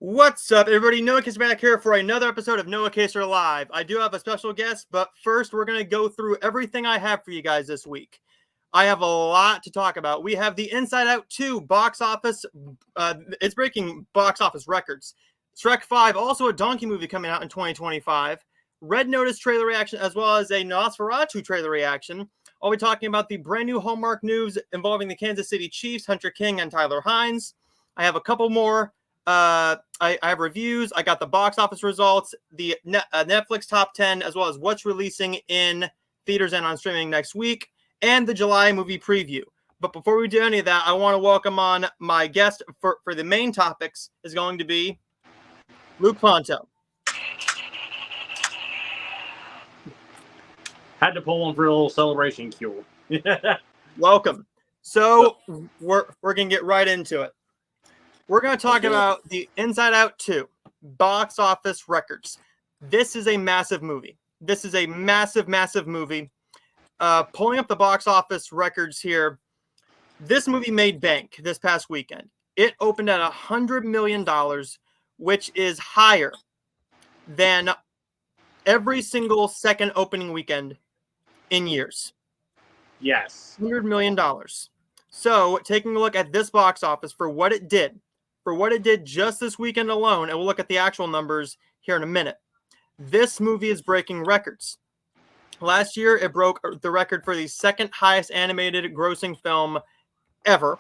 What's up, everybody? Noah Kaser back here for another episode of Noah Kaser Live. I do have a special guest, but first we're going to go through everything I have for you guys this week. I have a lot to talk about. We have the Inside Out 2 box office. It's breaking box office records. Shrek 5, also a donkey movie coming out in 2025. Red Notice trailer reaction, as well as a Nosferatu trailer reaction. I'll be talking about the brand new Hallmark news involving the Kansas City Chiefs, Hunter King and Tyler Hines. I have a couple more. I have reviews. I got the box office results, the Netflix top 10, as well as what's releasing in theaters and on streaming next week, and the July movie preview. But before we do any of that, I want to welcome on my guest for the main topics is going to be Luke Ponto. Had to pull one for a little celebration cue. Welcome. So we're going to get right into it. We're going to talk about the Inside Out 2 box office records. This is a massive movie. This is a massive, massive movie. Pulling up the box office records here, this movie made bank this past weekend. It opened at $100 million, which is higher than every single second opening weekend in years. Yes. $100 million. So taking a look at this box office for what it did just this weekend alone, and we'll look at the actual numbers here in a minute. This movie is breaking records. Last year, it broke the record for the second highest animated grossing film ever.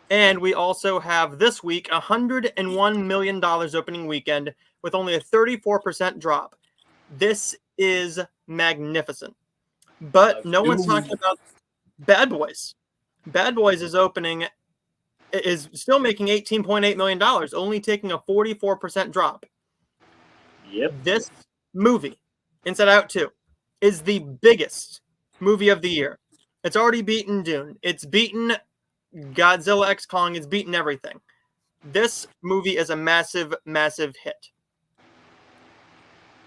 And we also have this week $101 million opening weekend with only a 34% drop. This is magnificent. But no one's talking about Bad Boys. Bad Boys is still making $18.8 million, only taking a 44% drop. Yep. This movie, Inside Out 2, is the biggest movie of the year. It's already beaten Dune. It's beaten Godzilla X Kong. It's beaten everything. This movie is a massive, massive hit.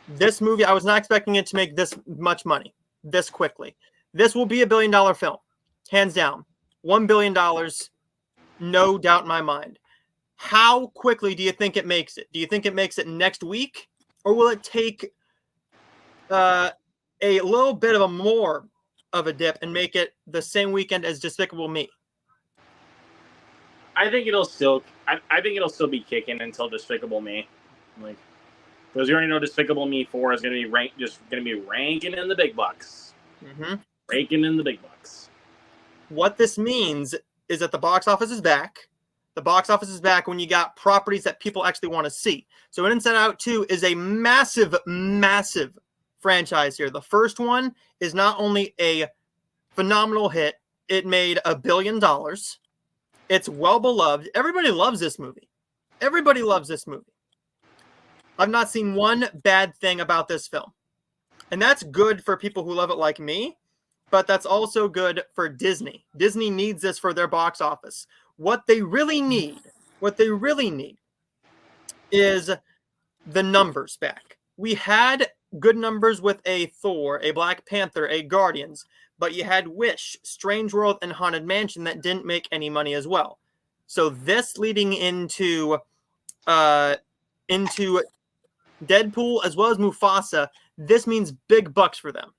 This movie, I was not expecting it to make this much money this quickly. This will be a $1 billion film, hands down. $1 billion, no doubt in my mind. How quickly do you think it makes it? Do you think it makes it next week? Or will it take a little bit of a more of a dip and make it the same weekend as Despicable Me? I think it'll still be kicking until Despicable Me. Like, because you already know Despicable Me 4 is going to be ranking in the big bucks. Mm-hmm. Ranking in the big bucks. What this means is that the box office is back. The box office is back when you got properties that people actually want to see. So Inside Out 2 is a massive, massive franchise here. The first one is not only a phenomenal hit, it made $1 billion. It's well beloved. Everybody loves this movie. Everybody loves this movie. I've not seen one bad thing about this film. And that's good for people who love it like me, but that's also good for Disney. Disney needs this for their box office. What they really need is the numbers back. We had good numbers with a Thor, a Black Panther, a Guardians, but you had Wish, Strange World, and Haunted Mansion that didn't make any money as well. So this leading into Deadpool as well as Mufasa, this means big bucks for them.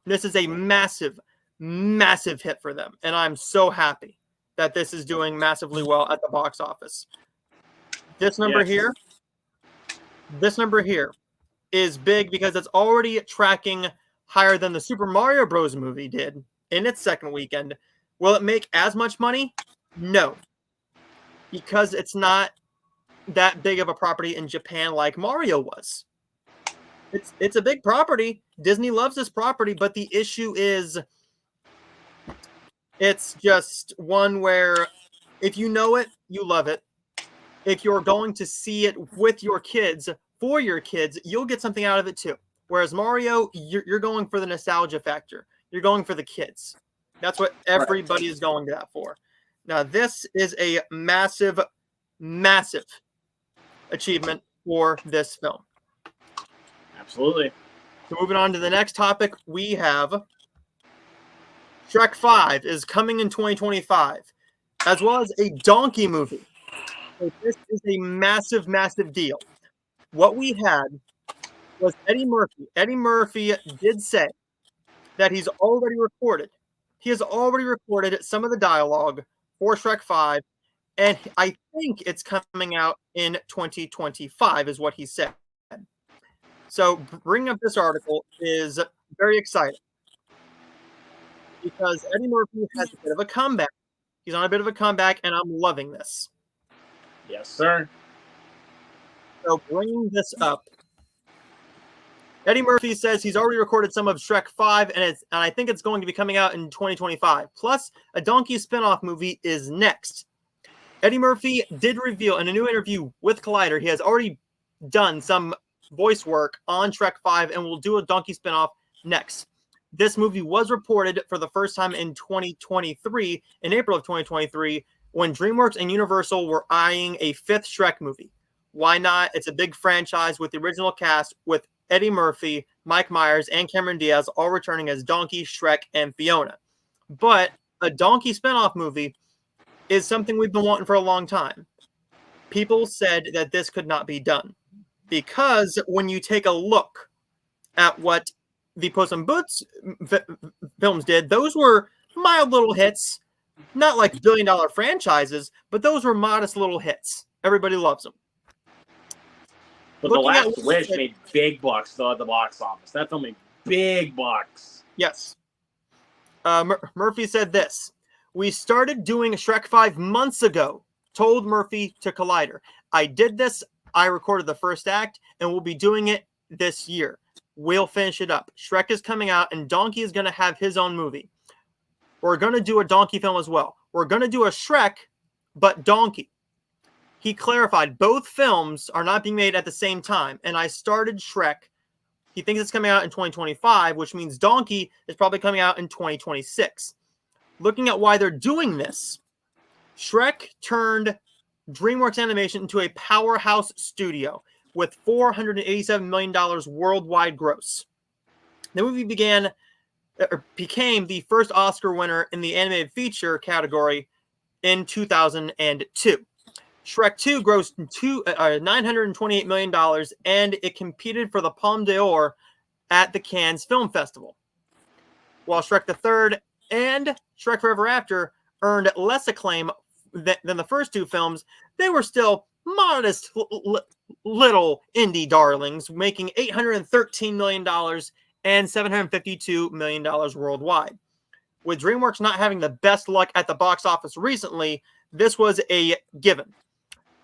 This is a massive, massive hit for them, and I'm so happy that this is doing massively well at the box office. This number here is big because it's already tracking higher than the Super Mario Bros. Movie did in its second weekend. Will it make as much money? No, because it's not that big of a property in Japan like Mario was. It's a big property. Disney loves this property, but the issue is it's just one where if you know it, you love it. If you're going to see it with your kids, for your kids, you'll get something out of it too. Whereas Mario, you're going for the nostalgia factor. You're going for the kids. That's what everybody is going to that for. Now, this is a massive, massive achievement for this film. Absolutely. So moving on to the next topic, we have Shrek 5 is coming in 2025, as well as a donkey movie So this is a massive, massive deal. What we had was Eddie Murphy. Eddie Murphy did say that he's already recorded. He has already recorded some of the dialogue for Shrek 5, and I think it's coming out in 2025, is what he said. So bringing up this article is very exciting because Eddie Murphy has a bit of a comeback. He's on a bit of a comeback, and I'm loving this. Yes, sir. So bringing this up, Eddie Murphy says he's already recorded some of Shrek 5, and I think it's going to be coming out in 2025. Plus, a Donkey spinoff movie is next. Eddie Murphy did reveal in a new interview with Collider he has already done some voice work on Shrek 5 and will do a Donkey spinoff next. This movie was reported for the first time in 2023, in April of 2023, when DreamWorks and Universal were eyeing a fifth Shrek movie. Why not? It's a big franchise with the original cast with Eddie Murphy, Mike Myers, and Cameron Diaz all returning as Donkey, Shrek, and Fiona. But a Donkey spinoff movie is something we've been wanting for a long time. People said that this could not be done because when you take a look at what the Puss in Boots films did, those were mild little hits, not like billion-dollar franchises, but those were modest little hits. Everybody loves them. But The Last Wish made big bucks, though, at the box office. That film made big bucks. Yes. Murphy said this. We started doing Shrek 5 months ago, told Murphy to Collider. I did this. I recorded the first act, and we'll be doing it this year. We'll finish it up. Shrek is coming out, and Donkey is going to have his own movie. We're going to do a Donkey film as well. We're going to do a Shrek, but Donkey. He clarified both films are not being made at the same time, and I started Shrek. He thinks it's coming out in 2025, which means Donkey is probably coming out in 2026. Looking at why they're doing this, Shrek turned DreamWorks Animation into a powerhouse studio with $487 million worldwide gross. The movie became the first Oscar winner in the animated feature category in 2002. Shrek 2 grossed $928 million, and it competed for the Palme d'Or at the Cannes Film Festival. While Shrek the Third and Shrek Forever After earned less acclaim than the first two films, they were still modest little indie darlings, making $813 million and $752 million worldwide. With DreamWorks not having the best luck at the box office recently, this was a given.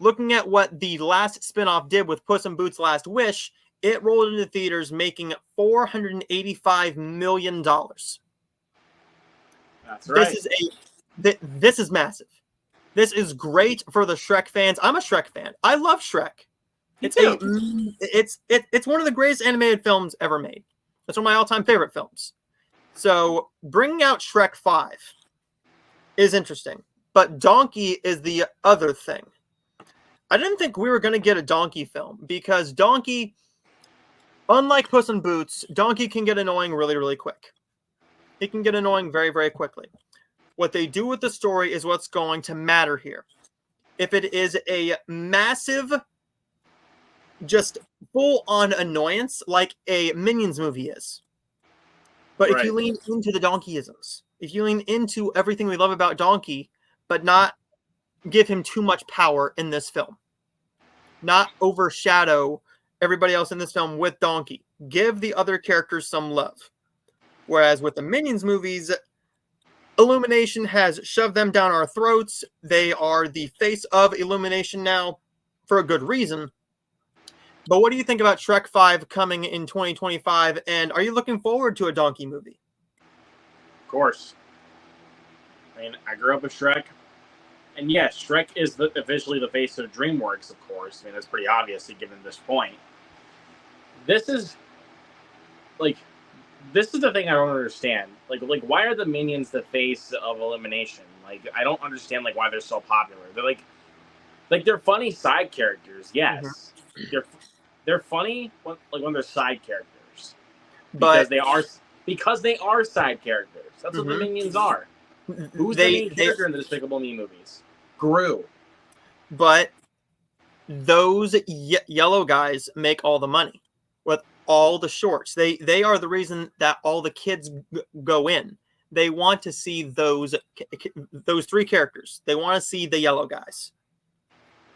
Looking at what the last spinoff did with Puss in Boots' Last Wish, it rolled into theaters making $485 million. That's right. This is massive. This is great for the Shrek fans. I'm a Shrek fan. I love Shrek. It's one of the greatest animated films ever made. It's one of my all-time favorite films. So bringing out Shrek 5 is interesting, but Donkey is the other thing. I didn't think we were going to get a Donkey film because Donkey, unlike Puss in Boots, Donkey can get annoying really, really quick. He can get annoying very, very quickly. What they do with the story is what's going to matter here. If it is a massive, just full-on annoyance like a Minions movie is, but if you lean into the Donkeyisms, if you lean into everything we love about Donkey, but not give him too much power in this film, not overshadow everybody else in this film with Donkey, give the other characters some love. Whereas with the Minions movies, Illumination has shoved them down our throats. They are the face of Illumination now for a good reason. But what do you think about Shrek 5 coming in 2025? And are you looking forward to a Donkey movie? Of course. I mean, I grew up with Shrek. And yes, Shrek is officially the face of DreamWorks, of course. I mean, that's pretty obvious given this point. This is the thing I don't understand. Like, why are the Minions the face of Illumination? Like, I don't understand why they're so popular. They're they're funny side characters. Yes, they're funny when they're side characters because they are side characters. That's what the Minions are. Who's the main character in the Despicable Me movies? Gru. But those yellow guys make all the money with all the shorts. They are the reason that all the kids go in. They want to see those three characters. They want to see the yellow guys.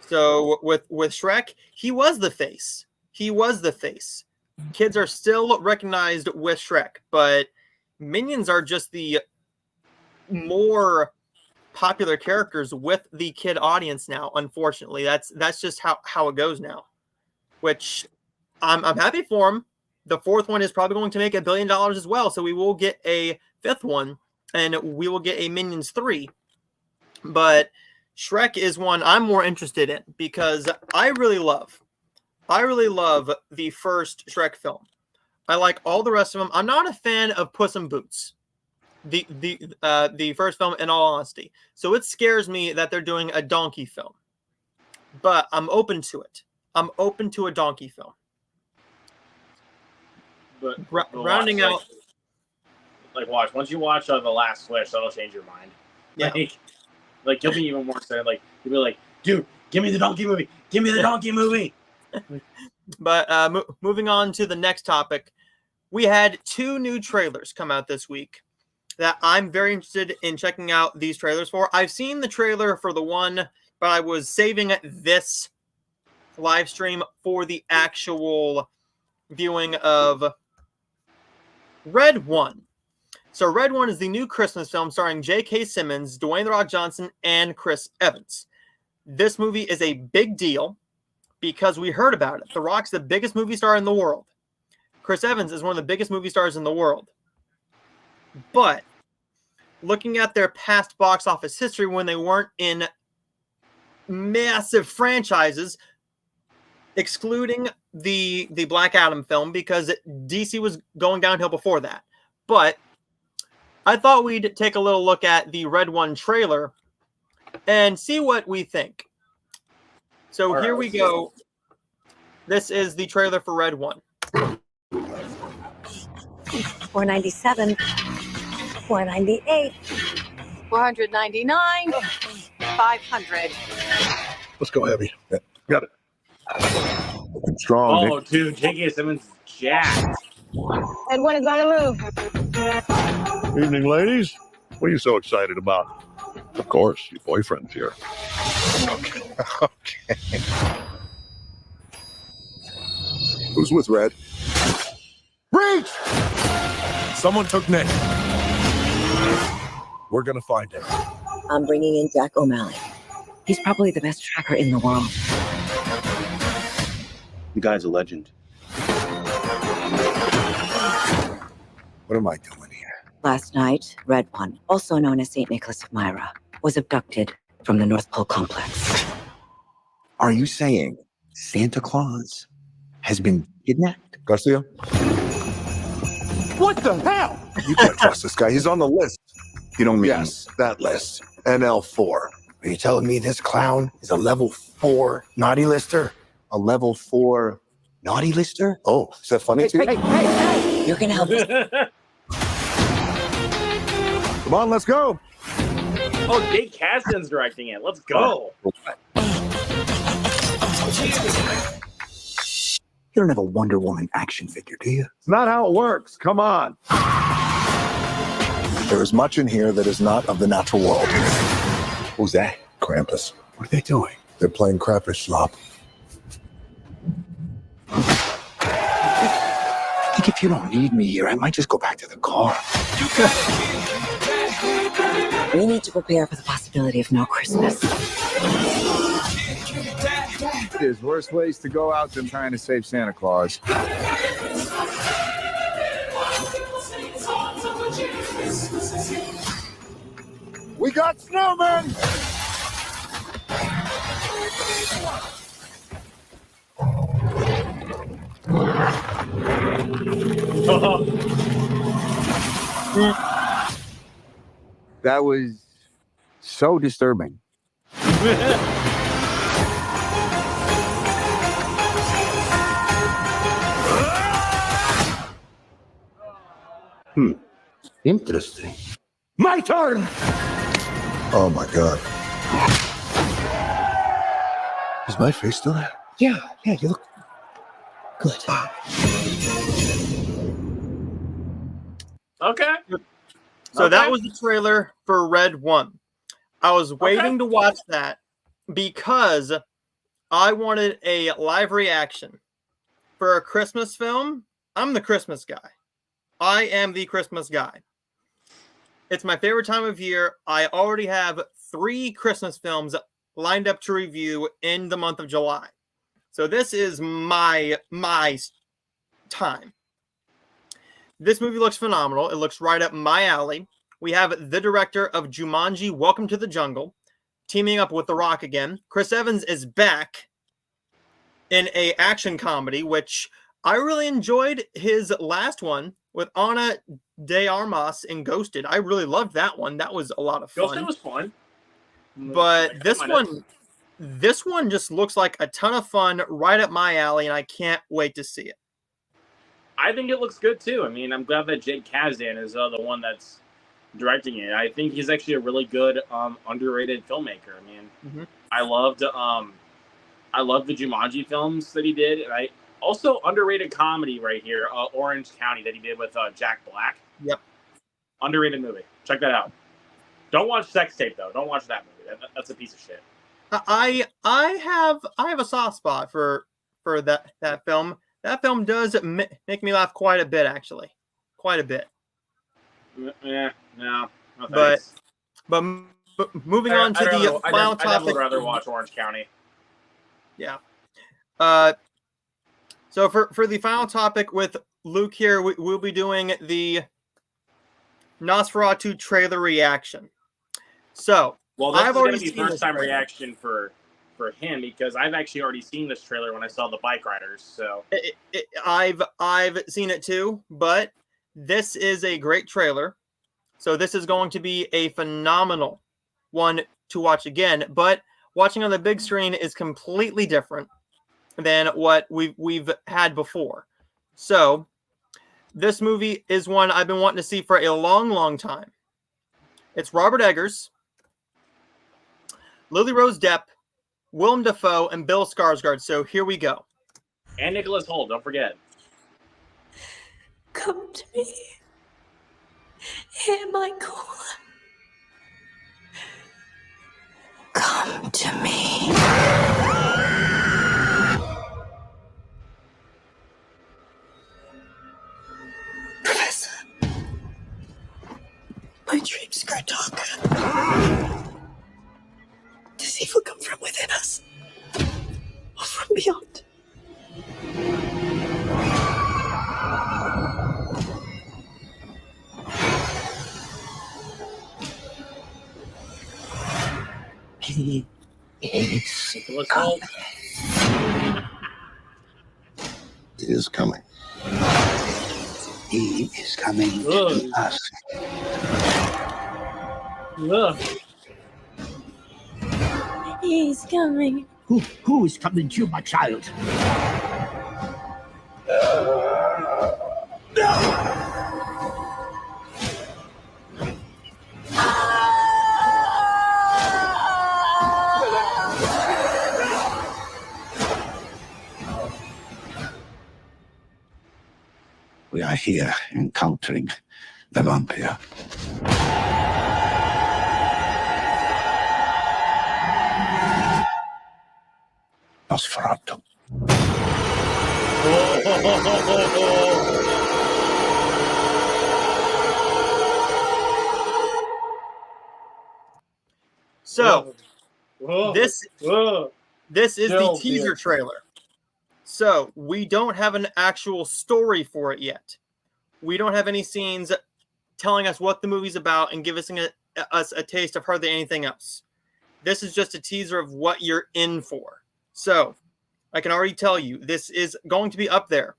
So with Shrek, he was the face. He was the face. Kids are still recognized with Shrek, but Minions are just the more popular characters with the kid audience now. Unfortunately, that's just how it goes now. Which I'm happy for him. The fourth one is probably going to make $1 billion as well, so we will get a fifth one, and we will get a Minions 3. But Shrek is one I'm more interested in because I really love the first Shrek film. I like all the rest of them. I'm not a fan of Puss in Boots, the first film, in all honesty. So it scares me that they're doing a donkey film. But I'm open to it. I'm open to a donkey film. But rounding watch, out, watch once you watch The Last Wish, that'll change your mind. Yeah. Like you'll be even more excited. Like you'll be like, dude, give me the donkey movie. Give me the donkey movie. But moving on to the next topic, we had 2 new trailers come out this week that I'm very interested in checking out these trailers for. I've seen the trailer for the one, but I was saving this live stream for the actual viewing of Red One. So Red One is the new Christmas film starring J.K. Simmons, Dwayne "The Rock" Johnson, and Chris Evans. This movie is a big deal because we heard about it. The Rock's the biggest movie star in the world. Chris Evans is one of the biggest movie stars in the world. But looking at their past box office history when they weren't in massive franchises, excluding the Black Adam film because DC was going downhill before that. But I thought we'd take a little look at the Red One trailer and see what we think. So here we go. This is the trailer for Red One. $497, $498, $499, $500. Let's go heavy. Yeah, got it. Strong. Oh, Nick. dude, J.K. Simmons jacked. And when is going to move? Evening, ladies. What are you so excited about? Of course, your boyfriend's here. Okay. Who's with Red? Reach! Someone took Nick. We're gonna find him. I'm bringing in Jack O'Malley. He's probably the best tracker in the world. The guy's a legend. What am I doing here? Last night, Red One, also known as St. Nicholas of Myra, was abducted from the North Pole complex. Are you saying Santa Claus has been kidnapped? Garcia? What the hell? You can't trust this guy. He's on the list. You don't mean Yes, that list. NL4. Are you telling me this clown is a level 4 naughty lister? a level 4 naughty lister? Oh, is that funny to you? Hey, you're gonna help us. Come on, let's go. Oh, Jake Kasdan's directing it. Let's go. You don't have a Wonder Woman action figure, do you? It's not how it works. Come on. There is much in here that is not of the natural world. Who's that? Krampus. What are they doing? They're playing crappish slop. I think if you don't need me here, I might just go back to the car. We need to prepare for the possibility of no Christmas. There's worse ways to go out than trying to save Santa Claus. We got snowmen. That was so disturbing. Interesting. My turn. Oh my God. Is my face still there? Yeah, you look good. Okay. So that Okay. was the trailer for Red 1. I was waiting to watch that because I wanted a live reaction. For a Christmas film, I'm the Christmas guy. I am the Christmas guy. It's my favorite time of year. I already have 3 Christmas films lined up to review in the month of July. So this is my time. This movie looks phenomenal. It looks right up my alley. We have the director of Jumanji, Welcome to the Jungle, teaming up with The Rock again. Chris Evans is back in a action comedy, which I really enjoyed his last one with Ana de Armas in Ghosted. I really loved that one. That was a lot of fun. Ghosted was fun. But this one just looks like a ton of fun, right up my alley, and I can't wait to see it. I think it looks good too. I mean, I'm glad that Jake Kasdan is the one that's directing it. I think he's actually a really good, underrated filmmaker. I mean, I loved the Jumanji films that he did, and I also underrated comedy right here, Orange County, that he did with Jack Black. Yep, underrated movie. Check that out. Don't watch Sex Tape though. Don't watch that movie. That's a piece of shit. I have a soft spot for that film. That film does make me laugh quite a bit, actually, quite a bit. Yeah, no thanks. But moving on to the final topic. I would rather watch Orange County. Yeah. So for the final topic with Luke here, we'll be doing the Nosferatu trailer reaction. So, well, this is going to be first time reaction for him because I've actually already seen this trailer when I saw the bike riders. So I've seen it too, but this is a great trailer. So this is going to be a phenomenal one to watch again. But watching on the big screen is completely different than what we've had before. So this movie is one I've been wanting to see for a long, long time. It's Robert Eggers, Lily Rose Depp, Willem Dafoe, and Bill Skarsgård. So here we go. And Nicholas Hoult, don't forget. Come to me. Hear my call. Come to me. Professor. My dreams grow darker. Does evil come from within us? Or from beyond? He is Nicholas Hoult. It is coming. He is coming to us. He's coming. Who is coming to my child? We are here encountering the vampire. Nosferatu. So this is the teaser trailer. So we don't have an actual story for it yet. We don't have any scenes telling us what the movie's about and giving us a taste of hardly anything else. This is just a teaser of what you're in for. So I can already tell you this is going to be up there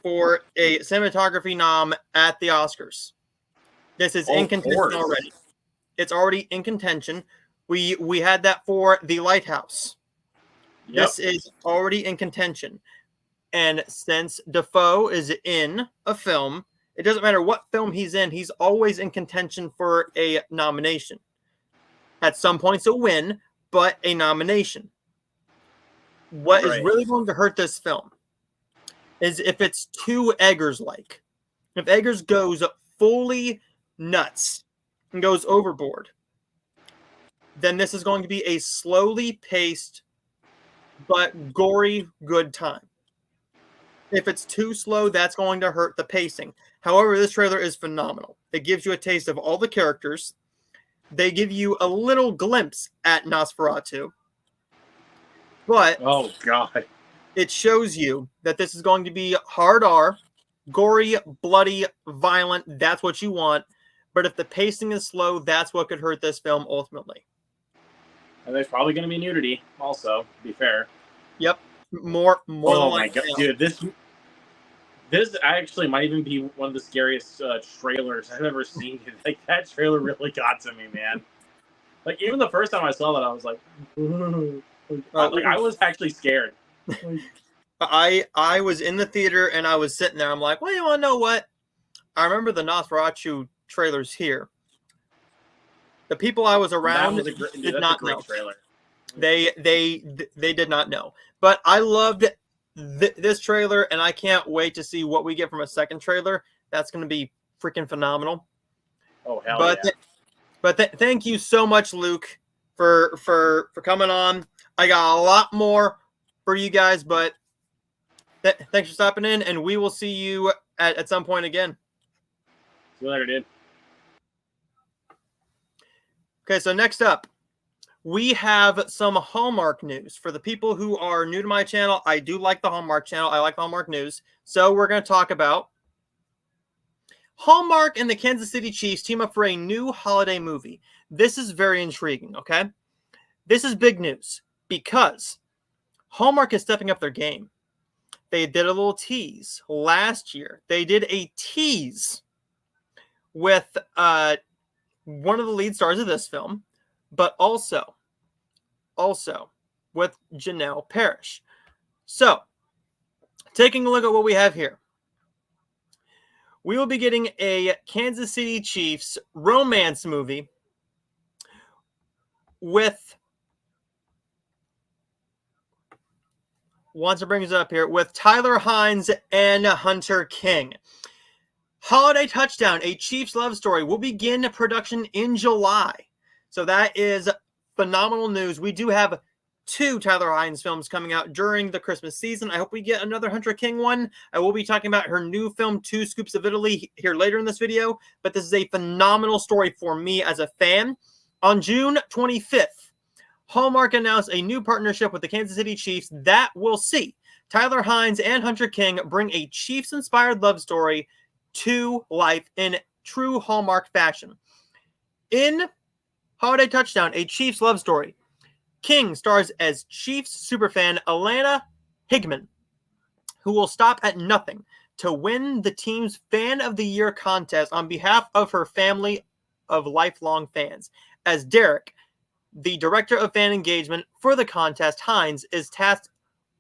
for a cinematography nom at the Oscars. This is in contention already. It's already in contention. We had that for The Lighthouse. Yep. This is already in contention. And since Dafoe is in a film, it doesn't matter what film he's in, he's always in contention for a nomination. At some points a win, but a nomination. What is Right. really going to hurt this film is if it's too Eggers-like. If Eggers goes fully nuts and goes overboard, then this is going to be a slowly paced but gory good time. If it's too slow, that's going to hurt the pacing. However, this trailer is phenomenal. It gives you a taste of all the characters. They give you a little glimpse at Nosferatu. But Oh God. it shows you that this is going to be hard R, gory, bloody, violent. That's what you want. But if the pacing is slow, that's what could hurt this film ultimately. And there's probably going to be nudity also, to be fair. Yep. More than Oh my likely. God, dude, this actually might even be one of the scariest trailers I've ever seen. Like, that trailer really got to me, man. Like, even the first time I saw that, I was like, I was actually scared. I was in the theater and I was sitting there. I'm like, well, you want to know what? I remember the Nosferatu trailers here. The people I was around did not know. Trailer. They did not know. But I loved this trailer, and I can't wait to see what we get from a second trailer. That's going to be freaking phenomenal. Oh hell yeah! But thank you so much, Luke, for coming on. I got a lot more for you guys, but thanks for stopping in, and we will see you at some point again. See you later, dude. Okay, so next up, we have some Hallmark news. For the people who are new to my channel, I do like the Hallmark channel. I like Hallmark news. So we're going to talk about Hallmark and the Kansas City Chiefs team up for a new holiday movie. This is very intriguing, okay? This is big news because Hallmark is stepping up their game. They did a little tease last year. They did a tease with one of the lead stars of this film, but also with Janelle Parrish. So, taking a look at what we have here, we will be getting a Kansas City Chiefs romance movie with, once it brings it up here, with Tyler Hynes and Hunter King. Holiday Touchdown, a Chiefs love story, will begin production in July. So that is phenomenal news. We do have 2 Tyler Hynes films coming out during the Christmas season. I hope we get another Hunter King one. I will be talking about her new film, 2 Scoops of Italy, here later in this video. But this is a phenomenal story for me as a fan. On June 25th, Hallmark announced a new partnership with the Kansas City Chiefs that will see Tyler Hynes and Hunter King bring a Chiefs-inspired love story to life in true Hallmark fashion. In Holiday Touchdown, a Chiefs love story, King stars as Chiefs superfan Alana Higman, who will stop at nothing to win the team's Fan of the Year contest on behalf of her family of lifelong fans. As Derek, the director of fan engagement for the contest, Hynes is tasked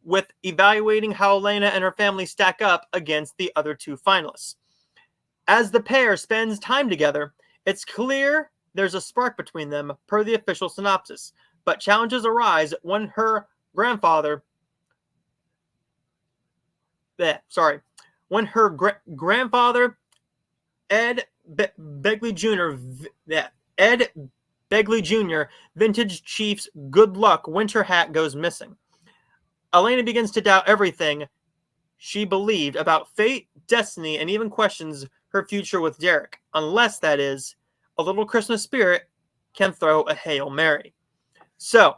with evaluating how Alana and her family stack up against the other 2 finalists. As the pair spends time together, it's clear there's a spark between them, per the official synopsis. But challenges arise when her grandfather... grandfather, Ed Begley Jr., vintage Chiefs good luck winter hat goes missing. Alana begins to doubt everything she believed about fate, destiny, and even questions her future with Derek, unless, that is, a little Christmas spirit can throw a Hail Mary. So,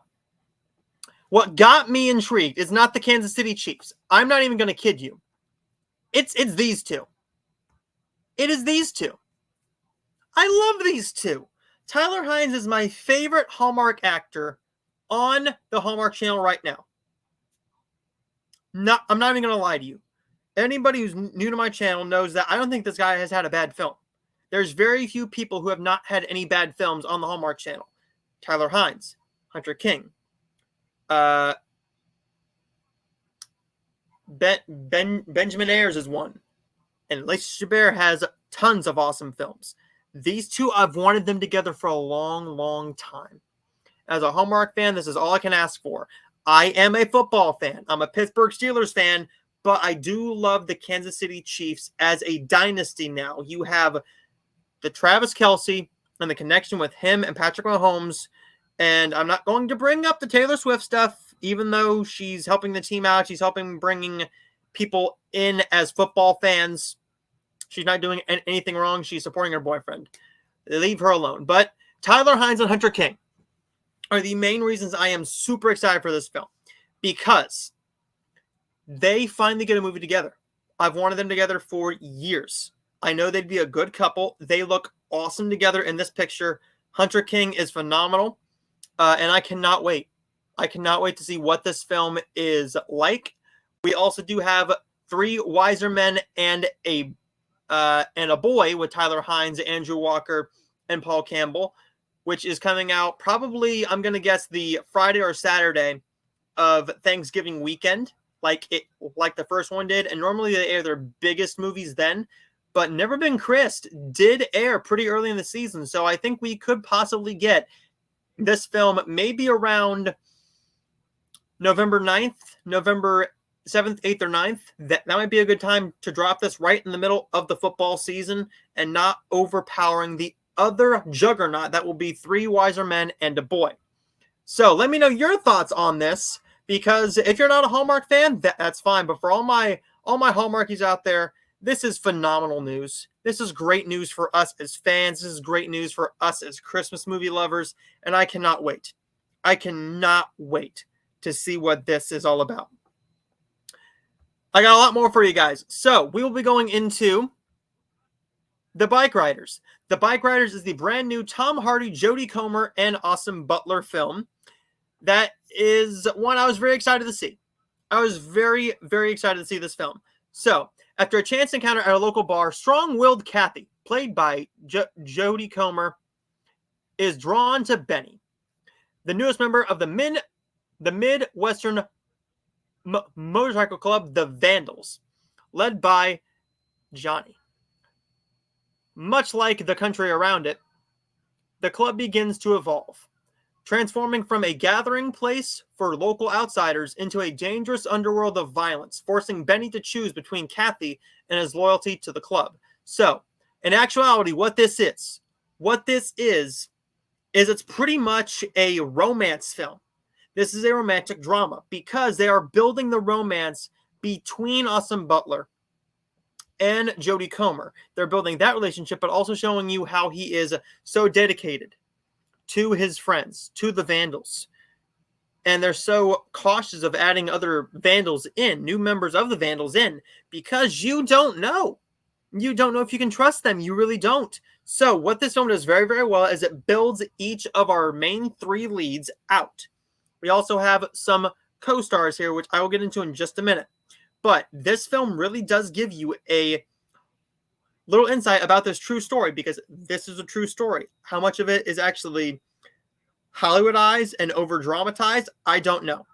what got me intrigued is not the Kansas City Chiefs. I'm not even going to kid you. It's these 2. It is these 2. I love these 2. Tyler Hynes is my favorite Hallmark actor on the Hallmark channel right now. I'm not even going to lie to you. Anybody who's new to my channel knows that I don't think this guy has had a bad film. There's very few people who have not had any bad films on the Hallmark channel. Tyler Hynes, Hunter King, Benjamin Ayers is one, and Lacey Chabert has tons of awesome films. These 2, I've wanted them together for a long, long time. As a Hallmark fan, this is all I can ask for. I am a football fan. I'm a Pittsburgh Steelers fan, but I do love the Kansas City Chiefs as a dynasty now. You have the Travis Kelce and the connection with him and Patrick Mahomes. And I'm not going to bring up the Taylor Swift stuff, even though she's helping the team out. She's helping bringing people in as football fans. She's not doing anything wrong. She's supporting her boyfriend. Leave her alone. But Tyler Hines and Hunter King are the main reasons I am super excited for this film, because they finally get a movie together. I've wanted them together for years. I know they'd be a good couple. They look awesome together in this picture. Hunter King is phenomenal, and I cannot wait. I cannot wait to see what this film is like. We also do have Three Wiser Men and a boy with Tyler Hines, Andrew Walker, and Paul Campbell, which is coming out probably, I'm going to guess, the Friday or Saturday of Thanksgiving weekend, like the first one did. And normally they air their biggest movies then, but Never Been Kissed did air pretty early in the season. So I think we could possibly get this film maybe around November 9th, November 7th, 8th, or 9th. That might be a good time to drop this right in the middle of the football season and not overpowering the other juggernaut that will be Three Wiser Men and a Boy. So let me know your thoughts on this, because if you're not a Hallmark fan, that's fine. But for all my Hallmarkies out there, this is phenomenal news. This is great news for us as fans. This is great news for us as Christmas movie lovers, and I cannot wait. I cannot wait to see what this is all about. I got a lot more for you guys. So we will be going into The Bike Riders. The Bike Riders is the brand new Tom Hardy, Jodie Comer, and Austin Butler film. That is one I was very excited to see. I was very, very excited to see this film. So, after a chance encounter at a local bar, strong-willed Kathy, played by Jodie Comer, is drawn to Benny, the newest member of the Midwestern motorcycle club, the Vandals, led by Johnny. Much like the country around it, the club begins to evolve, transforming from a gathering place for local outsiders into a dangerous underworld of violence, forcing Benny to choose between Kathy and his loyalty to the club. So, in actuality, what this is it's pretty much a romance film. This is a romantic drama because they are building the romance between Austin Butler and Jodie Comer. They're building that relationship, but also showing you how he is so dedicated to his friends, to the Vandals. And they're so cautious of adding other Vandals in, new members of the Vandals in, because you don't know. You don't know if you can trust them. You really don't. So what this film does very, very well is it builds each of our main three leads out. We also have some co-stars here, which I will get into in just a minute. But this film really does give you a little insight about this true story, because this is a true story. How much of it is actually Hollywoodized and over-dramatized, I don't know.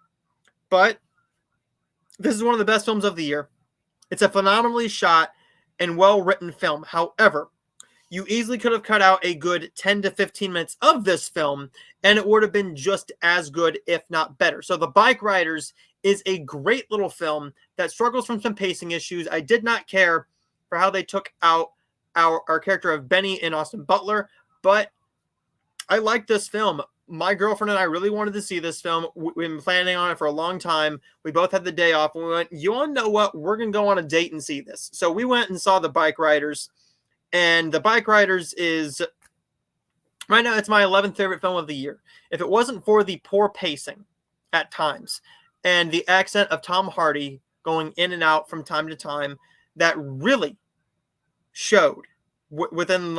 But this is one of the best films of the year. It's a phenomenally shot and well-written film. However, you easily could have cut out a good 10 to 15 minutes of this film, and it would have been just as good, if not better. So The Bike Riders is a great little film that struggles from some pacing issues. I did not care for how they took out our character of Benny and Austin Butler, but I like this film. My girlfriend and I really wanted to see this film. We've been planning on it for a long time. We both had the day off, and we went, you want to know what? We're going to go on a date and see this. So we went and saw The Bike Riders, and The Bike Riders is, right now, it's my 11th favorite film of the year. If it wasn't for the poor pacing at times and the accent of Tom Hardy going in and out from time to time, that really showed within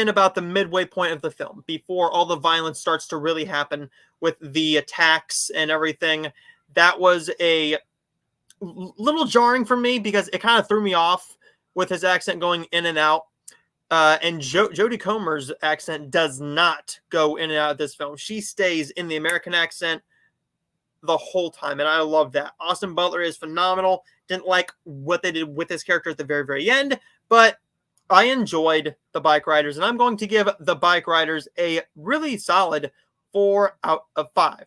about the midway point of the film, before all the violence starts to really happen with the attacks and everything. That was a little jarring for me because it kind of threw me off with his accent going in and out. And Jodie Comer's accent does not go in and out of this film. She stays in the American accent the whole time, and I love that. Austin Butler is phenomenal. Didn't like what they did with his character at the very, very end, but I enjoyed The Bike Riders, and I'm going to give The Bike Riders a really solid 4 out of 5.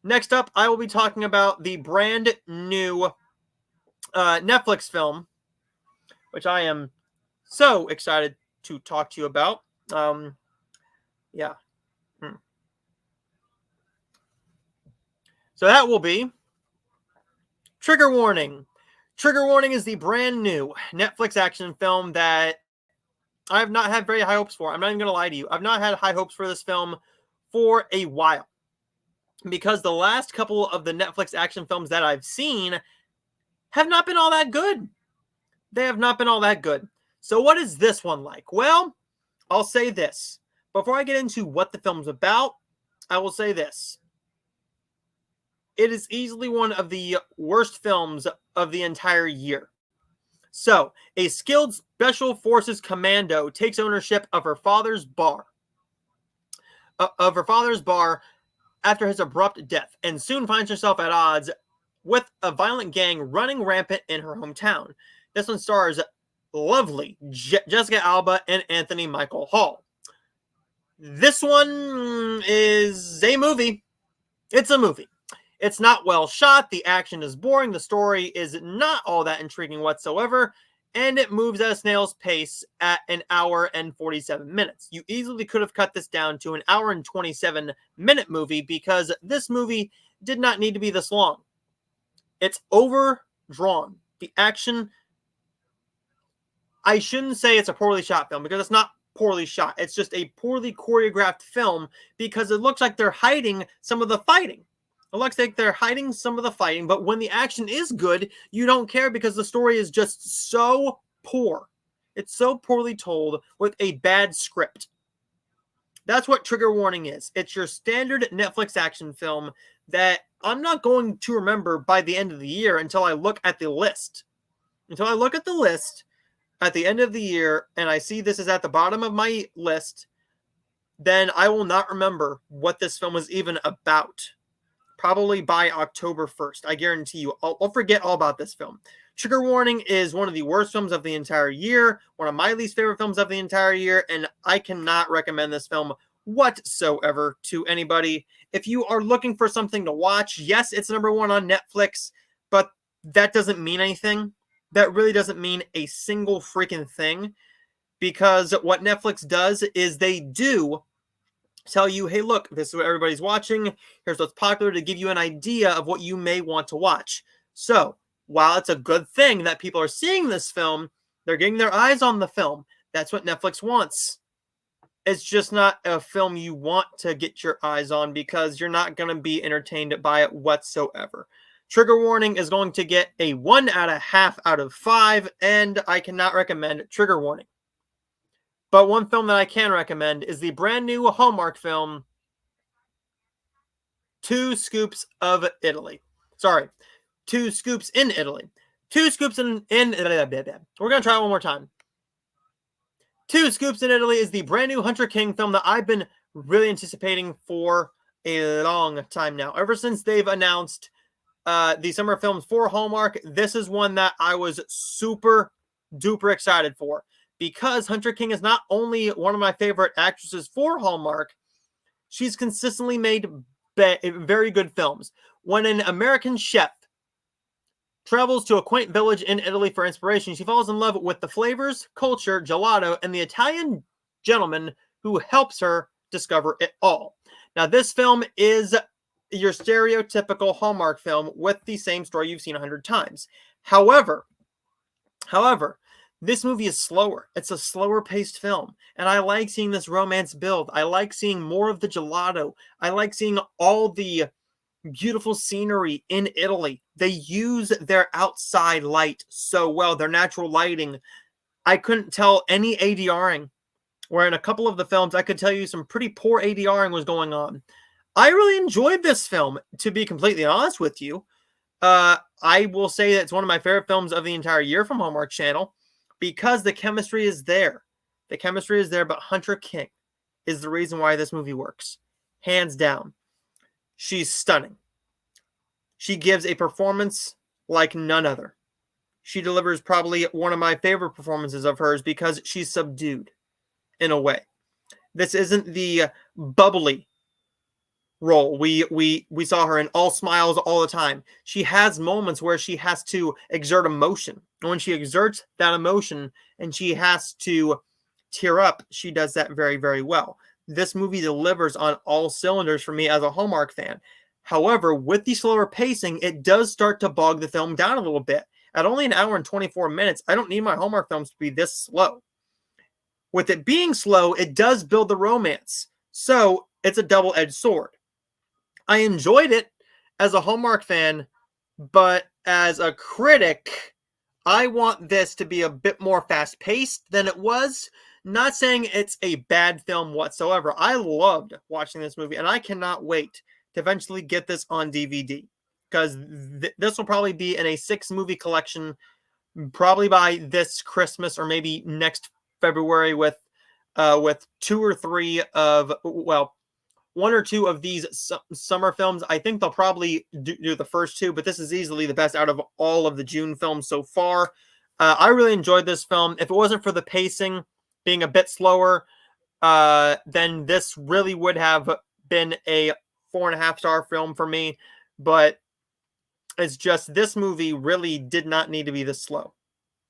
Next up, I will be talking about the brand new Netflix film, which I am so excited to talk to you about. Yeah. So that will be Trigger Warning. Trigger Warning is the brand new Netflix action film that I have not had very high hopes for. I'm not even going to lie to you. I've not had high hopes for this film for a while, because the last couple of the Netflix action films that I've seen have not been all that good. They have not been all that good. So what is this one like? Well, I'll say this. Before I get into what the film's about, I will say this. It is easily one of the worst films of the entire year. So, a skilled Special Forces commando takes ownership of her father's bar. After his abrupt death, and soon finds herself at odds with a violent gang running rampant in her hometown. This one stars lovely Jessica Alba and Anthony Michael Hall. This one is a movie. It's a movie. It's not well shot, the action is boring, the story is not all that intriguing whatsoever, and it moves at a snail's pace at an hour and 47 minutes. You easily could have cut this down to an hour and 27-minute movie, because this movie did not need to be this long. It's overdrawn. The action, I shouldn't say it's a poorly shot film, because it's not poorly shot. It's just a poorly choreographed film, because it looks like they're hiding some of the fighting. It looks like they're hiding some of the fighting, but when the action is good, you don't care, because the story is just so poor. It's so poorly told with a bad script. That's what Trigger Warning is. It's your standard Netflix action film that I'm not going to remember by the end of the year until I look at the list. Until I look at the list at the end of the year and I see this is at the bottom of my list, then I will not remember what this film was even about. Probably by October 1st. I guarantee you, I'll forget all about this film. Trigger Warning is one of the worst films of the entire year, one of my least favorite films of the entire year, and I cannot recommend this film whatsoever to anybody. If you are looking for something to watch, yes, it's number one on Netflix, but that doesn't mean anything. That really doesn't mean a single freaking thing, because what Netflix does is they do tell you, hey, look, this is what everybody's watching. Here's what's popular, to give you an idea of what you may want to watch. So, while it's a good thing that people are seeing this film, they're getting their eyes on the film. That's what Netflix wants. It's just not a film you want to get your eyes on, because you're not going to be entertained by it whatsoever. Trigger Warning is going to get a 1.5 out of 5, and I cannot recommend Trigger Warning. But one film that I can recommend is the brand new Hallmark film, 2 Scoops of Italy. Sorry, 2 Scoops in Italy. 2 Scoops in We're going to try it one more time. 2 Scoops in Italy is the brand new Hunter King film that I've been really anticipating for a long time now. Ever since they've announced the summer films for Hallmark, this is one that I was super duper excited for. Because Hunter King is not only one of my favorite actresses for Hallmark, she's consistently made very good films. When an American chef travels to a quaint village in Italy for inspiration, she falls in love with the flavors, culture, gelato, and the Italian gentleman who helps her discover it all. Now, this film is your stereotypical Hallmark film with the same story you've seen 100 times. However, this movie is slower. It's a slower paced film. And I like seeing this romance build. I like seeing more of the gelato. I like seeing all the beautiful scenery in Italy. They use their outside light so well, their natural lighting. I couldn't tell any ADRing, where in a couple of the films, I could tell you some pretty poor ADRing was going on. I really enjoyed this film, to be completely honest with you. I will say that it's one of my favorite films of the entire year from Hallmark Channel, because the chemistry is there. The chemistry is there, but Hunter King is the reason why this movie works. Hands down. She's stunning. She gives a performance like none other. She delivers probably one of my favorite performances of hers, because she's subdued in a way. This isn't the bubbly role. We saw her in all smiles all the time. She has moments where she has to exert emotion. And when she exerts that emotion and she has to tear up, she does that very, very well. This movie delivers on all cylinders for me as a Hallmark fan. However, with the slower pacing, it does start to bog the film down a little bit. At only an hour and 24 minutes, I don't need my Hallmark films to be this slow. With it being slow, it does build the romance. So it's a double-edged sword. I enjoyed it as a Hallmark fan, but as a critic, I want this to be a bit more fast-paced than it was. Not saying it's a bad film whatsoever. I loved watching this movie, and I cannot wait to eventually get this on DVD, because this will probably be in a 6-movie collection, probably by this Christmas or maybe next February, with 2 or 3 of, well, 1 or 2 of these summer films. I think they'll probably do the first 2, but this is easily the best out of all of the June films so far. I really enjoyed this film. If it wasn't for the pacing being a bit slower, then this really would have been a 4.5-star film for me. But it's just, this movie really did not need to be this slow.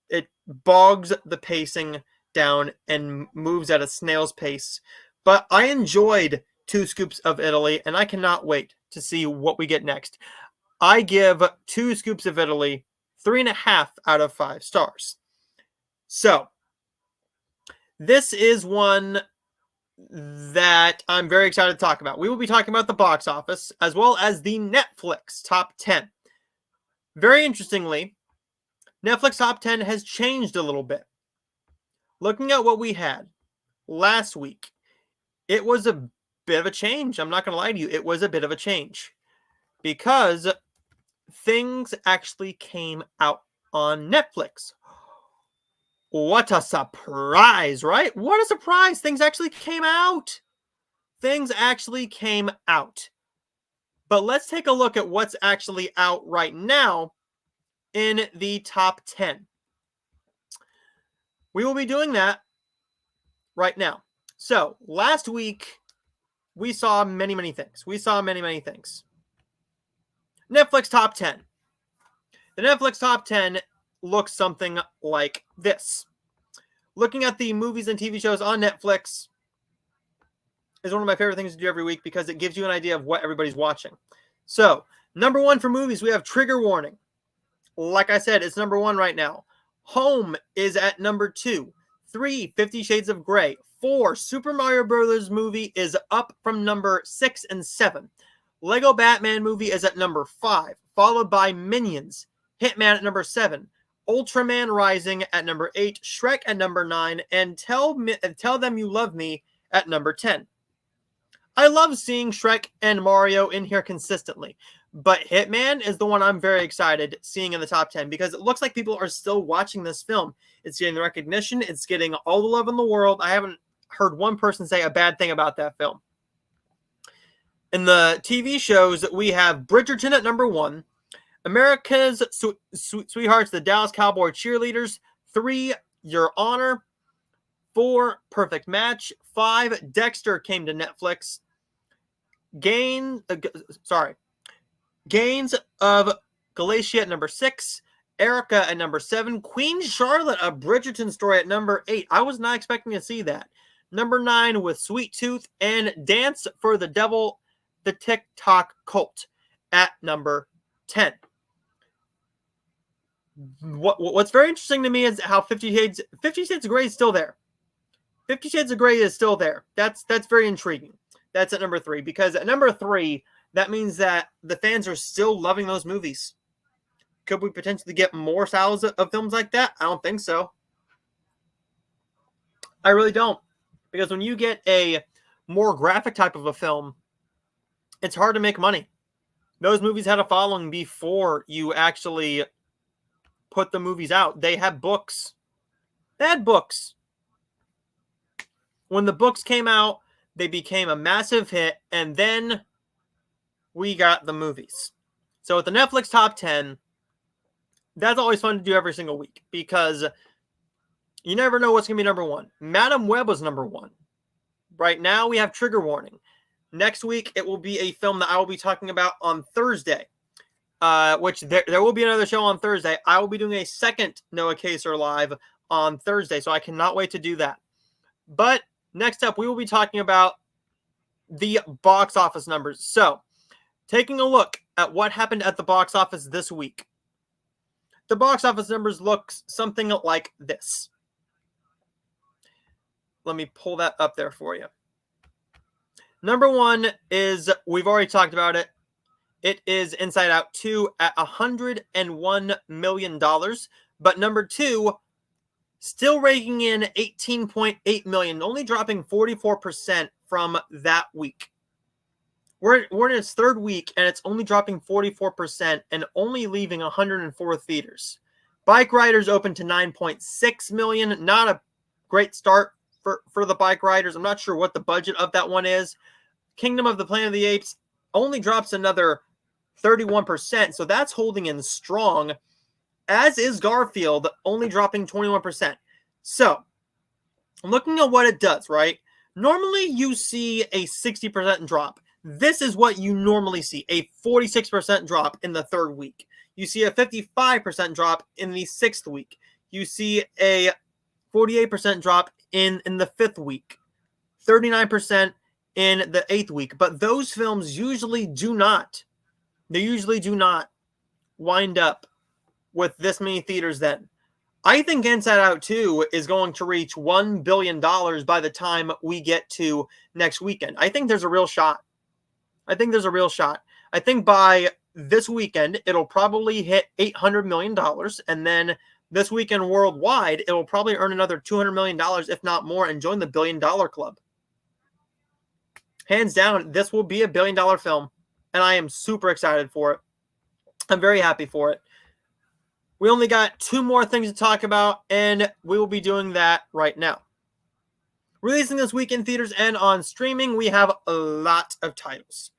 It bogs the pacing down and moves at a snail's pace. But I enjoyed 2 Scoops of Italy, and I cannot wait to see what we get next. I give 2 Scoops of Italy 3.5 out of 5 stars. So, this is one that I'm very excited to talk about. We will be talking about the box office, as well as the Netflix Top 10. Very interestingly, Netflix Top 10 has changed a little bit. Looking at what we had last week, it was a bit of a change. I'm not going to lie to you. It was a bit of a change, because things actually came out on Netflix. What a surprise, right? What a surprise. Things actually came out. Things actually came out. But let's take a look at what's actually out right now in the top 10. We will be doing that right now. So, last week, we saw many, many things. Netflix Top 10. The Netflix Top 10 looks something like this. Looking at the movies and TV shows on Netflix is one of my favorite things to do every week, because it gives you an idea of what everybody's watching. So, number 1 for movies, we have Trigger Warning. Like I said, it's number 1 right now. Home is at number 2. 3, 50 Shades of Grey. 4, Super Mario Brothers movie is up from number 6 and 7. Lego Batman movie is at number 5, followed by Minions. Hitman at number 7. Ultraman Rising at number 8. Shrek at number 9. And Tell Them You Love Me at number 10. I love seeing Shrek and Mario in here consistently, but Hitman is the one I'm very excited seeing in the top 10, because it looks like people are still watching this film. It's getting the recognition. It's getting all the love in the world. I haven't heard one person say a bad thing about that film. In the TV shows, we have Bridgerton at number 1, America's Sweethearts, the Dallas Cowboy Cheerleaders, 3, Your Honor, 4, Perfect Match, 5, Dexter came to Netflix, Gains of Galatia at number 6, Erica at number 7, Queen Charlotte, a Bridgerton story at number 8. I was not expecting to see that. Number 9 with Sweet Tooth, and Dance for the Devil, the TikTok Cult at number 10. What's very interesting to me is how 50 Shades of Grey is still there. 50 Shades of Grey is still there. That's very intriguing. That's at number 3, because at number 3, that means that the fans are still loving those movies. Could we potentially get more styles of films like that? I don't think so. I really don't. Because when you get a more graphic type of a film, it's hard to make money. Those movies had a following before you actually put the movies out. They had books. They had books. When the books came out, they became a massive hit, and then we got the movies. So with the Netflix Top 10, that's always fun to do every single week, because you never know what's going to be number 1. Madam Web was number 1. Right now, we have Trigger Warning. Next week, it will be a film that I will be talking about on Thursday, which there will be another show on Thursday. I will be doing a second Noah Kaser Live on Thursday, so I cannot wait to do that. But next up, we will be talking about the box office numbers. So, taking a look at what happened at the box office this week. The box office numbers look something like this. Let me pull that up there for you. Number one is, we've already talked about it. It is Inside Out 2 at $101 million. But number two, still raking in $18.8 million, only dropping 44% from that week. We're in its third week, and it's only dropping 44% and only leaving 104 theaters. Bike Riders opened to $9.6 million. Not a great start for the Bike Riders. I'm not sure what the budget of that one is. Kingdom of the Planet of the Apes only drops another 31%, so that's holding in strong, as is Garfield, only dropping 21%. So, looking at what it does, right? Normally, you see a 60% drop. This is what you normally see, a 46% drop in the third week. You see a 55% drop in the sixth week. You see a 48% drop in the fifth week, 39% in the eighth week. But those films usually do not. They usually do not wind up with this many theaters then. I think Inside Out 2 is going to reach $1 billion by the time we get to next weekend. I think there's a real shot. I think by this weekend, it'll probably hit $800 million. And then this weekend worldwide, it will probably earn another $200 million, if not more, and join the $1 billion club. Hands down, this will be a $1 billion film. And I am super excited for it. I'm very happy for it. We only got two more things to talk about, and we will be doing that right now. Releasing this week in theaters and on streaming, we have a lot of titles.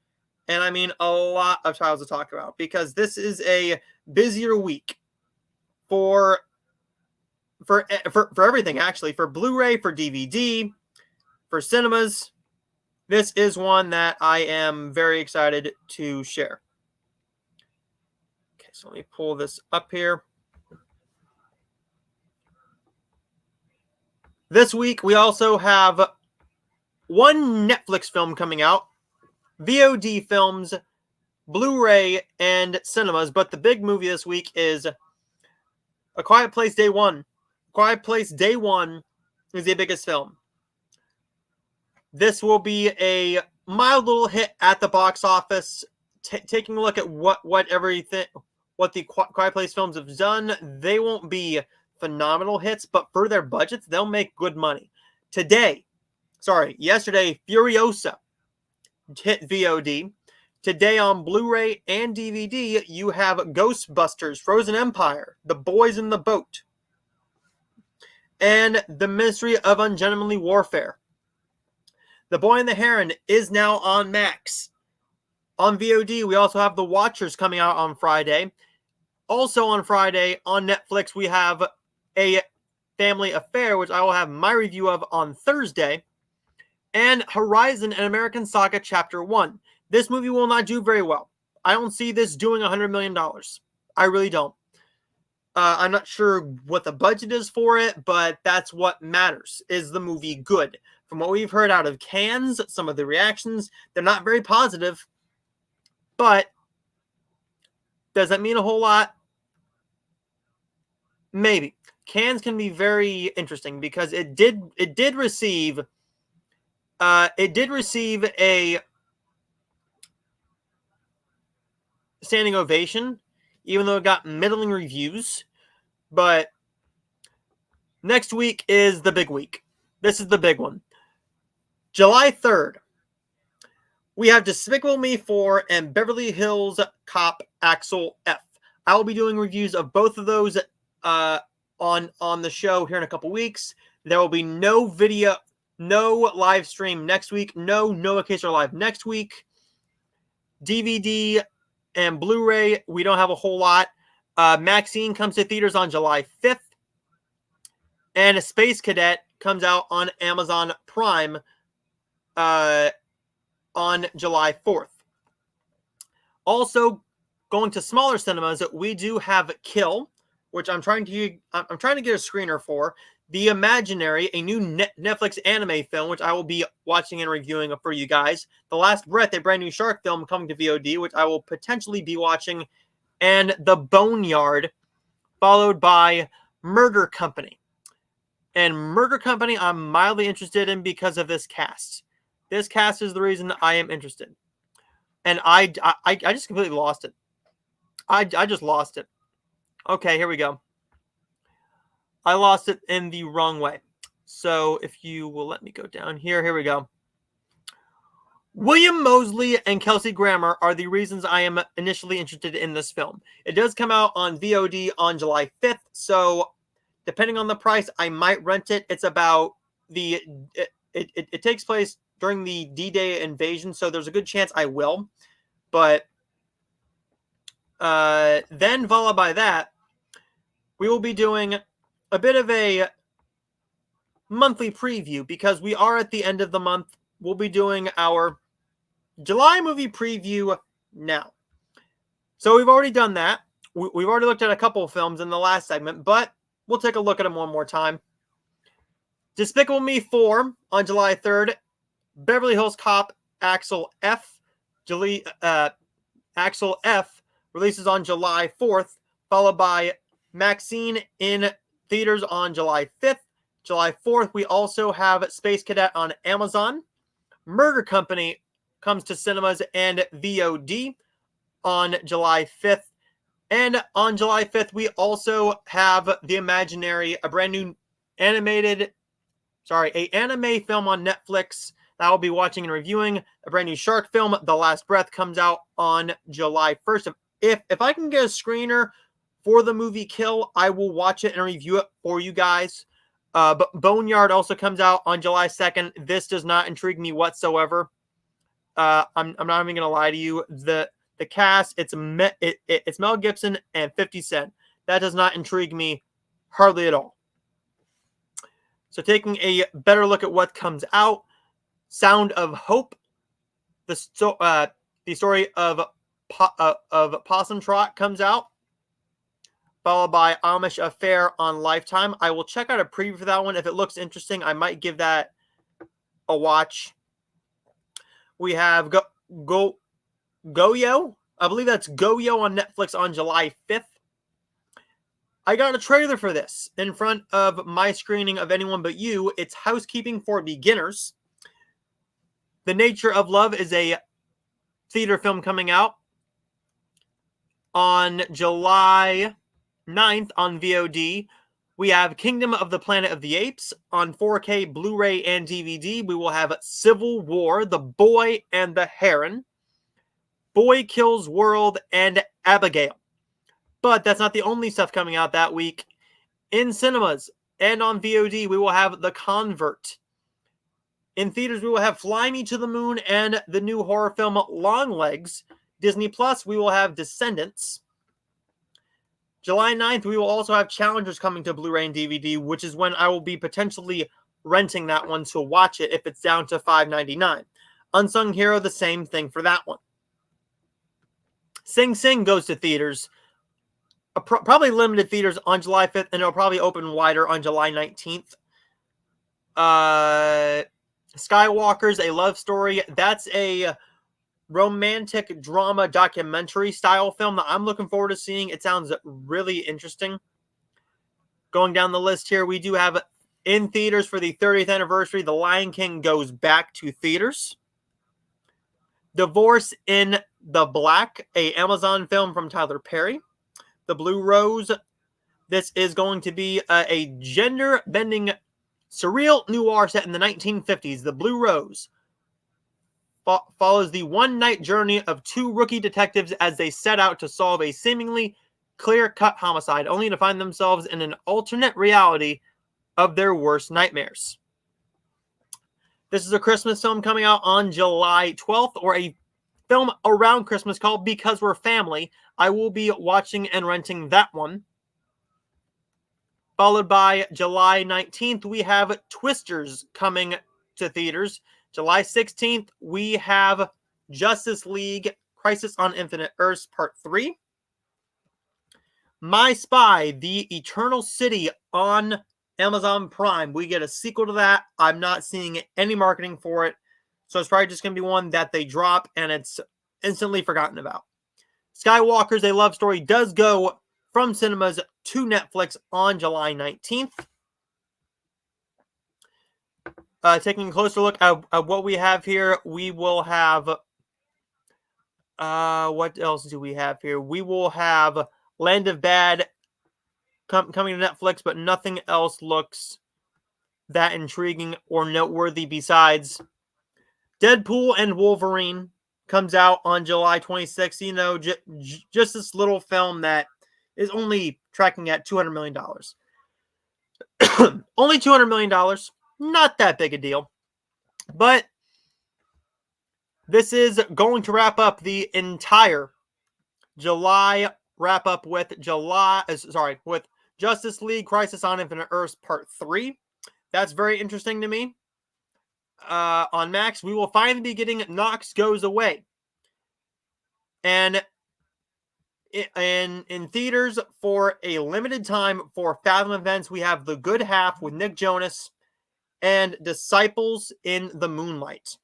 And I mean a lot of titles to talk about, because this is a busier week for everything, actually. For Blu-ray, for DVD, for cinemas. This is one that I am very excited to share. Okay, so let me pull this up here. This week, we also have one Netflix film coming out, VOD films, Blu-ray, and cinemas. But the big movie this week is A Quiet Place Day One. Quiet Place Day One is the biggest film. This will be a mild little hit at the box office. Taking a look at what the Quiet Place films have done, they won't be phenomenal hits, but for their budgets, they'll make good money. Yesterday, Furiosa hit VOD. Today on Blu-ray and DVD, you have Ghostbusters, Frozen Empire, The Boys in the Boat, and The Mystery of Ungentlemanly Warfare. The Boy and the Heron is now on Max. On VOD, we also have The Watchers coming out on Friday. Also on Friday, on Netflix, we have A Family Affair, which I will have my review of on Thursday, and Horizon: An American Saga Chapter 1. This movie will not do very well. I don't see this doing $100 million. I really don't. I'm not sure what the budget is for it, but that's what matters. Is the movie good? From what we've heard out of Cannes, some of the reactions, they're not very positive. But does that mean a whole lot? Maybe. Cannes can be very interesting because it did receive a standing ovation, even though it got middling reviews. But next week is the big week. This is the big one. July 3rd, we have Despicable Me 4 and Beverly Hills Cop Axel F. I will be doing reviews of both of those on the show here in a couple weeks. There will be no video, no live stream next week, no Noah Kaser Live next week. DVD and Blu-ray, we don't have a whole lot. Maxine comes to theaters on July 5th. And A Space Cadet comes out on Amazon Prime on on July 4th. Also, going to smaller cinemas, we do have Kill, which I'm trying to get a screener for. The Imaginary, a new Netflix anime film, which I will be watching and reviewing for you guys. The Last Breath, a brand new shark film coming to VOD, which I will potentially be watching. And The Boneyard, followed by Murder Company. And Murder Company, I'm mildly interested in because of this cast. This cast is the reason I am interested. And I just completely lost it. I just lost it. Okay, here we go. I lost it in the wrong way. So if you will let me go down here we go. William Moseley and Kelsey Grammer are the reasons I am initially interested in this film. It does come out on VOD on July 5th, so depending on the price, I might rent it. It's about it takes place during the D-Day invasion, so there's a good chance I will. But then followed by that, we will be doing a bit of a monthly preview because we are at the end of the month. We'll be doing our July movie preview now. So we've already done that. We've already looked at a couple of films in the last segment, but we'll take a look at them one more time. Despicable Me 4 on July 3rd. Beverly Hills Cop Axel F. Axel F. releases on July 4th, followed by Maxine in theaters on July 5th. July 4th, we also have Space Cadet on Amazon. Murder Company comes to cinemas and VOD on July 5th. And on July 5th, we also have The Imaginary, a brand new anime film on Netflix that I'll be watching and reviewing. A brand new shark film, The Last Breath, comes out on July 1st. If I can get a screener for the movie Kill, I will watch it and review it for you guys. But Boneyard also comes out on July 2nd. This does not intrigue me whatsoever. I'm not even gonna lie to you. The cast, it's Mel Gibson and 50 Cent. That does not intrigue me hardly at all. So taking a better look at what comes out, Sound of Hope, the story of Possum Trot comes out, followed by Amish Affair on Lifetime. I will check out a preview for that one. If it looks interesting, I might give that a watch. We have Goyo. I believe that's Goyo on Netflix on July 5th. I got a trailer for this in front of my screening of Anyone But You. It's Housekeeping for Beginners. The Nature of Love is a theater film coming out on July 9th on VOD. We have Kingdom of the Planet of the Apes on 4K, Blu-ray, and DVD. We will have Civil War, The Boy and the Heron, Boy Kills World, and Abigail. But that's not the only stuff coming out that week. In cinemas and on VOD, we will have The Convert. In theaters, we will have Fly Me to the Moon and the new horror film Longlegs. Disney Plus, we will have Descendants. July 9th, we will also have Challengers coming to Blu-ray and DVD, which is when I will be potentially renting that one to watch it if it's down to $5.99. Unsung Hero, the same thing for that one. Sing Sing goes to theaters. Probably limited theaters on July 5th, and it'll probably open wider on July 19th. Skywalker's A Love Story. That's a romantic drama documentary style film that I'm looking forward to seeing. It sounds really interesting. Going down the list here, we do have in theaters for the 30th anniversary, The Lion King goes back to theaters. Divorce in the Black, a Amazon film from Tyler Perry. The Blue Rose. This is going to be a gender-bending surreal noir set in the 1950s. The Blue Rose follows the one-night journey of two rookie detectives as they set out to solve a seemingly clear-cut homicide, only to find themselves in an alternate reality of their worst nightmares. This is a Christmas film coming out on July 12th, or a film around Christmas called Because We're Family. I will be watching and renting that one. Followed by July 19th, we have Twisters coming to theaters. July 16th, we have Justice League Crisis on Infinite Earths Part 3. My Spy, The Eternal City on Amazon Prime. We get a sequel to that. I'm not seeing any marketing for it. So it's probably just going to be one that they drop and it's instantly forgotten about. Skywalker's A Love Story does go from cinemas to Netflix on July 19th. Taking a closer look at what we have here, we will have... what else do we have here? We will have Land of Bad coming to Netflix, but nothing else looks that intriguing or noteworthy besides Deadpool and Wolverine comes out on July 26th. You know, just this little film that is only tracking at $200 million. Only $200 million. Not that big a deal. But this is going to wrap up the entire July wrap-up with with Justice League Crisis on Infinite Earths Part 3. That's very interesting to me. On Max, we will finally be getting Knox Goes Away. And in theaters for a limited time for Fathom Events, we have The Good Half with Nick Jonas and Disciples in the Moonlight,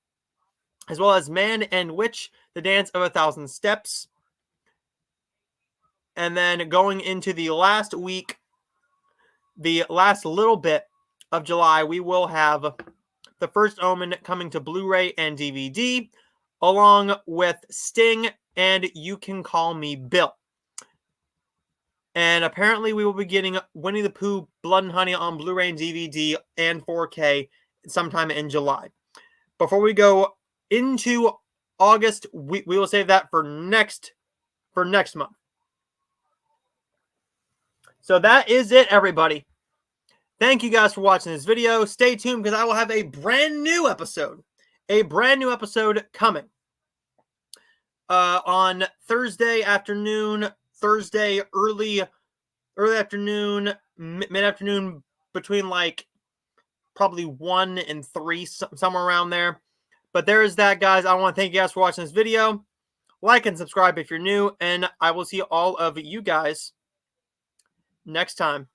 as well as Man and Witch, The Dance of a Thousand Steps. And then going into the last week, the last little bit of July, we will have The First Omen coming to Blu-ray and DVD, along with Sting and You Can Call Me Bill. And apparently we will be getting Winnie the Pooh, Blood and Honey on Blu-ray and DVD and 4K sometime in July. Before we go into August, we will save that for next month. So that is it, everybody. Thank you guys for watching this video. Stay tuned because I will have a brand new episode coming on Thursday afternoon, early afternoon, mid-afternoon, between like probably 1 and 3, somewhere around there. But there is that, guys. I want to thank you guys for watching this video. Like and subscribe if you're new, and I will see all of you guys next time.